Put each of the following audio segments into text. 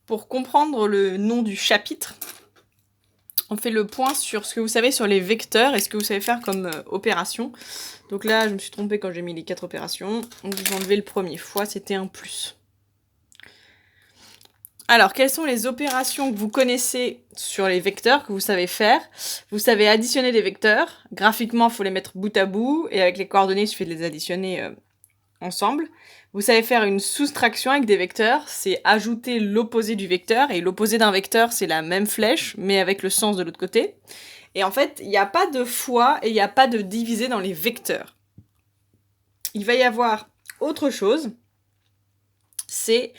pour comprendre le nom du chapitre, on fait le point sur ce que vous savez sur les vecteurs et ce que vous savez faire comme opération. Donc là, je me suis trompée quand j'ai mis les 4 opérations. Donc j'ai enlevé le premier fois, c'était un plus. Alors, quelles sont les opérations que vous connaissez sur les vecteurs, que vous savez faire? Vous savez additionner des vecteurs. Graphiquement, il faut les mettre bout à bout. Et avec les coordonnées, il suffit de les additionner ensemble. Vous savez faire une soustraction avec des vecteurs, c'est ajouter l'opposé du vecteur, et l'opposé d'un vecteur, c'est la même flèche, mais avec le sens de l'autre côté. Et en fait, il n'y a pas de fois et il n'y a pas de divisé dans les vecteurs. Il va y avoir autre chose, c'est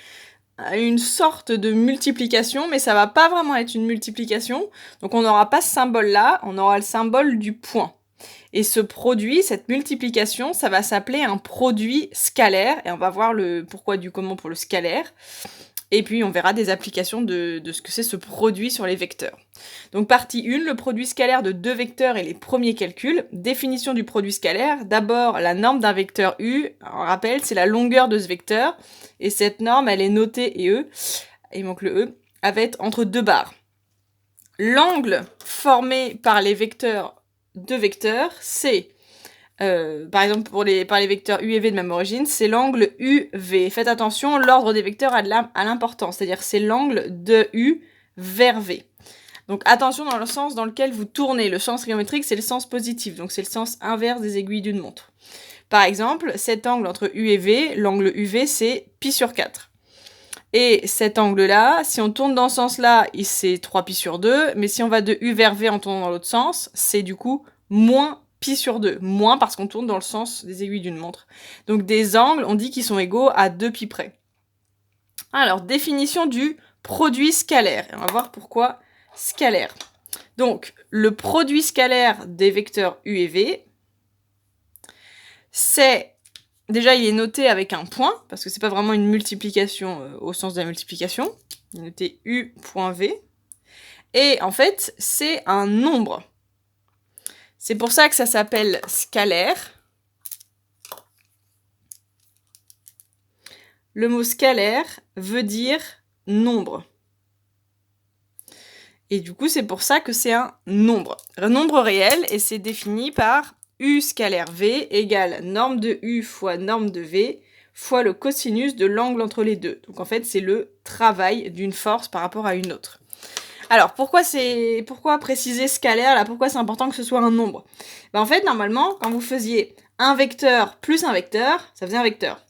une sorte de multiplication, mais ça va pas vraiment être une multiplication, donc on n'aura pas ce symbole-là, on aura le symbole du point. Et ce produit, cette multiplication, ça va s'appeler un produit scalaire, et on va voir le pourquoi du comment pour le scalaire, et puis on verra des applications de ce que c'est ce produit sur les vecteurs. Donc partie 1, le produit scalaire de deux vecteurs et les premiers calculs. Définition du produit scalaire, d'abord la norme d'un vecteur U, on rappelle, c'est la longueur de ce vecteur, et cette norme, elle est notée et E, il manque le E, avec entre deux barres. L'angle formé par les vecteurs de vecteurs, c'est, par exemple par les vecteurs U et V de même origine, c'est l'angle UV. Faites attention, l'ordre des vecteurs a l'importance, c'est-à-dire c'est l'angle de U vers V. Donc attention dans le sens dans lequel vous tournez. Le sens trigonométrique, c'est le sens positif, donc c'est le sens inverse des aiguilles d'une montre. Par exemple, cet angle entre U et V, l'angle UV, c'est pi sur 4. Et cet angle-là, si on tourne dans ce sens-là, c'est 3 pi sur 2, mais si on va de U vers V en tournant dans l'autre sens, c'est du coup moins pi sur 2. Moins parce qu'on tourne dans le sens des aiguilles d'une montre. Donc des angles, on dit qu'ils sont égaux à 2 pi près. Alors, définition du produit scalaire. Et on va voir pourquoi scalaire. Donc, le produit scalaire des vecteurs U et V, c'est... Déjà, il est noté avec un point, parce que c'est pas vraiment une multiplication au sens de la multiplication. Il est noté U.V. Et en fait, c'est un nombre. C'est pour ça que ça s'appelle scalaire. Le mot scalaire veut dire nombre. Et du coup, c'est pour ça que c'est un nombre. Un nombre réel, et c'est défini par U scalaire V égale norme de U fois norme de V fois le cosinus de l'angle entre les deux. Donc en fait, c'est le travail d'une force par rapport à une autre. Alors, pourquoi préciser scalaire là? Pourquoi c'est important que ce soit un nombre? En fait, normalement, quand vous faisiez un vecteur plus un vecteur, ça faisait un vecteur.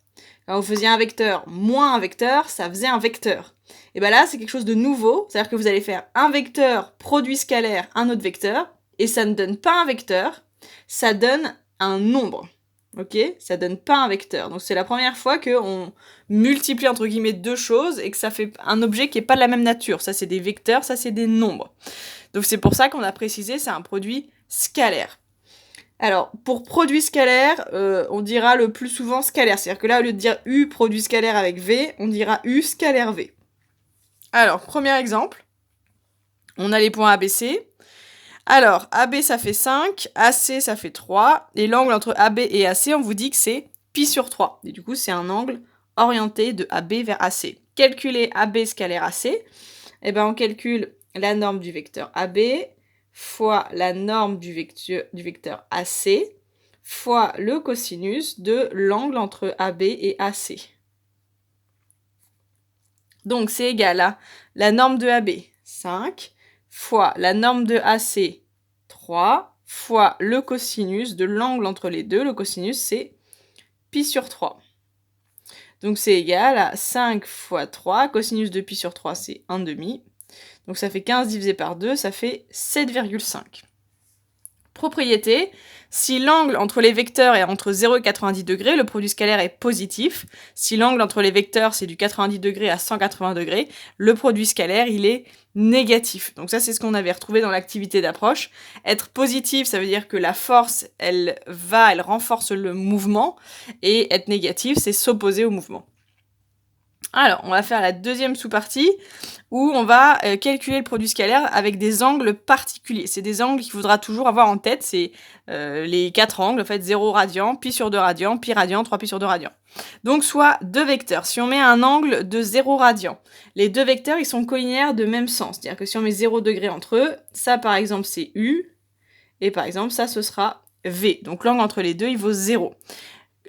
Quand vous faisiez un vecteur moins un vecteur, ça faisait un vecteur. Et là, c'est quelque chose de nouveau, c'est-à-dire que vous allez faire un vecteur produit scalaire, un autre vecteur, et ça ne donne pas un vecteur, ça donne un nombre. Ok? Ça donne pas un vecteur. Donc c'est la première fois qu'on multiplie entre guillemets deux choses et que ça fait un objet qui est pas de la même nature. Ça c'est des vecteurs, ça c'est des nombres. Donc c'est pour ça qu'on a précisé c'est un produit scalaire. Alors pour produit scalaire, on dira le plus souvent scalaire. C'est-à-dire que là au lieu de dire U produit scalaire avec V, on dira U scalaire V. Alors premier exemple, on a les points ABC. Alors, AB ça fait 5, AC ça fait 3, et l'angle entre AB et AC, on vous dit que c'est pi sur 3. Et du coup, c'est un angle orienté de AB vers AC. Calculer AB scalaire AC, on calcule la norme du vecteur AB fois la norme du vecteur AC fois le cosinus de l'angle entre AB et AC. Donc, c'est égal à la norme de AB, 5, fois la norme de AC, 3, fois le cosinus de l'angle entre les deux. Le cosinus, c'est pi sur 3. Donc, c'est égal à 5 fois 3. Cosinus de pi sur 3, c'est 1,5. Donc, ça fait 15 divisé par 2, ça fait 7,5. Propriété, si l'angle entre les vecteurs est entre 0 et 90 degrés, le produit scalaire est positif. Si l'angle entre les vecteurs c'est du 90 degrés à 180 degrés, le produit scalaire il est négatif. Donc ça c'est ce qu'on avait retrouvé dans l'activité d'approche. Être positif, ça veut dire que la force elle renforce le mouvement, et être négatif c'est s'opposer au mouvement. Alors, on va faire la deuxième sous-partie où on va calculer le produit scalaire avec des angles particuliers. C'est des angles qu'il faudra toujours avoir en tête. C'est les 4 angles, en fait, 0 radian, pi sur 2 radian, pi radian, 3 pi sur 2 radian. Donc, soit deux vecteurs. Si on met un angle de 0 radian, les deux vecteurs, ils sont collinéaires de même sens. C'est-à-dire que si on met 0 degré entre eux, ça, par exemple, c'est U. Et par exemple, ça, ce sera V. Donc, l'angle entre les deux, il vaut 0.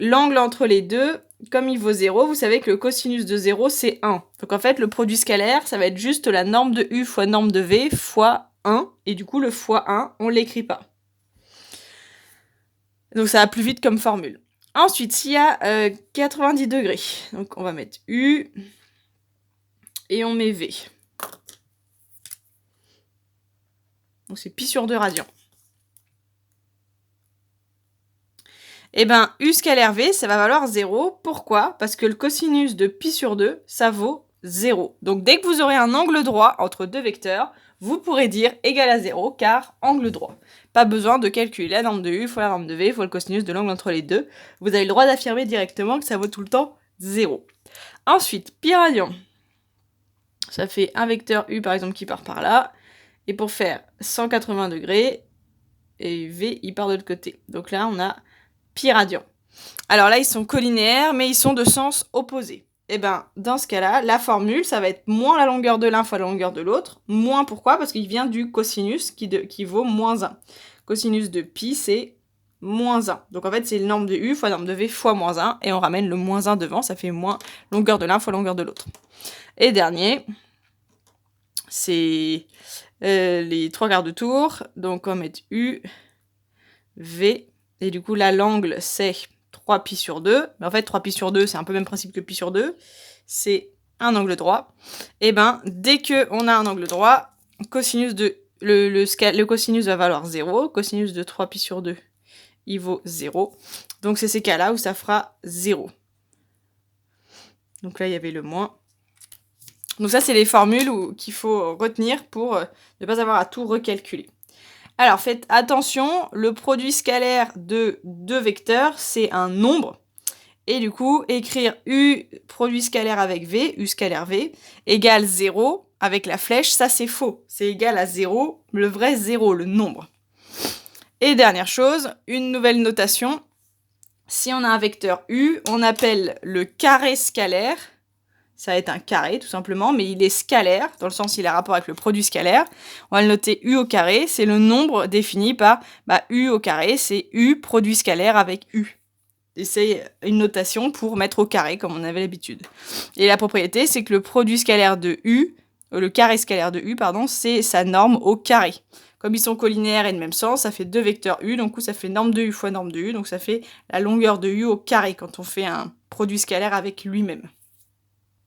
L'angle entre les deux, comme il vaut 0, vous savez que le cosinus de 0, c'est 1. Donc en fait, le produit scalaire, ça va être juste la norme de U fois norme de V fois 1. Et du coup, le fois 1, on ne l'écrit pas. Donc ça va plus vite comme formule. Ensuite, s'il y a 90 degrés, donc on va mettre U et on met V. Donc c'est pi sur 2 radians. Eh bien, U scalaire V, ça va valoir 0. Pourquoi? Parce que le cosinus de pi sur 2, ça vaut 0. Donc, dès que vous aurez un angle droit entre deux vecteurs, vous pourrez dire égal à 0, car angle droit. Pas besoin de calculer la norme de U fois la norme de V fois le cosinus de l'angle entre les deux. Vous avez le droit d'affirmer directement que ça vaut tout le temps 0. Ensuite, pi radian. Ça fait un vecteur U, par exemple, qui part par là. Et pour faire 180 degrés, et V, il part de l'autre côté. Donc là, on a pi radian. Alors là, ils sont collinéaires, mais ils sont de sens opposé. Et bien, dans ce cas-là, la formule, ça va être moins la longueur de l'un fois la longueur de l'autre. Moins, pourquoi? Parce qu'il vient du cosinus qui vaut moins 1. Cosinus de pi, c'est moins 1. Donc en fait, c'est la norme de U fois la norme de V fois moins 1. Et on ramène le moins 1 devant, ça fait moins longueur de l'un fois longueur de l'autre. Et dernier, c'est les 3/4 de tour. Donc on va mettre U, V. Et du coup, là, l'angle, c'est 3 pi sur 2. Mais en fait, 3 pi sur 2, c'est un peu le même principe que pi sur 2. C'est un angle droit. Et ben, dès qu'on a un angle droit, cosinus de, le cosinus va valoir 0. Cosinus de 3 pi sur 2, il vaut 0. Donc, c'est ces cas-là où ça fera 0. Donc là, il y avait le moins. Donc ça, c'est les formules qu'il faut retenir pour ne pas avoir à tout recalculer. Alors, faites attention, le produit scalaire de deux vecteurs, c'est un nombre. Et du coup, écrire U produit scalaire avec V, U scalaire V, égale 0 avec la flèche, ça c'est faux. C'est égal à 0, le vrai 0, le nombre. Et dernière chose, une nouvelle notation. Si on a un vecteur U, on appelle le carré scalaire. Ça va être un carré, tout simplement, mais il est scalaire, dans le sens il a rapport avec le produit scalaire. On va le noter U au carré, c'est le nombre défini par U au carré, c'est U produit scalaire avec U. Et c'est une notation pour mettre au carré, comme on avait l'habitude. Et la propriété, c'est que le produit scalaire de U, le carré scalaire de U, pardon, c'est sa norme au carré. Comme ils sont collinéaires et de même sens, ça fait deux vecteurs U, donc ça fait norme de U fois norme de U, donc ça fait la longueur de U au carré quand on fait un produit scalaire avec lui-même.